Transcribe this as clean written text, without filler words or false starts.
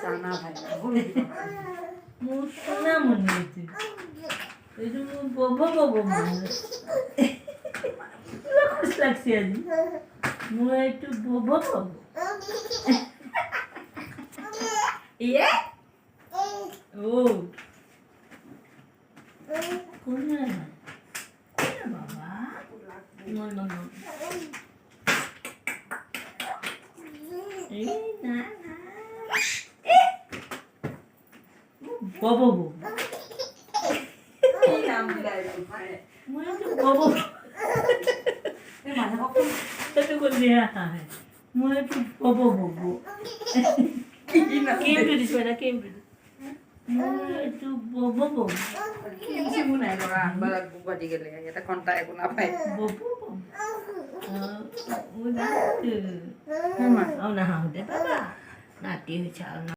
টানা ভাই বলে মোর সোনা মনে হয়েছে এই যে মোর বব মনে খুশ লাগছে আজ মোর একটু বব ইয়ে ও কোন না বাবা মোর মামা এই না বব এই নাম দিলাই মোর একটু বব এই মানে কখন একটু করে দেয়া হয় মোর একটু বব কি না কেমটু দিস না কেমটু মোর একটু বব কিনছি মনে হয় লগা আনবার বাজি গেলে এটা কোনটা এখন আপাই বব ও না হ্যাঁ না হতে বাবা নাতি হয়েছে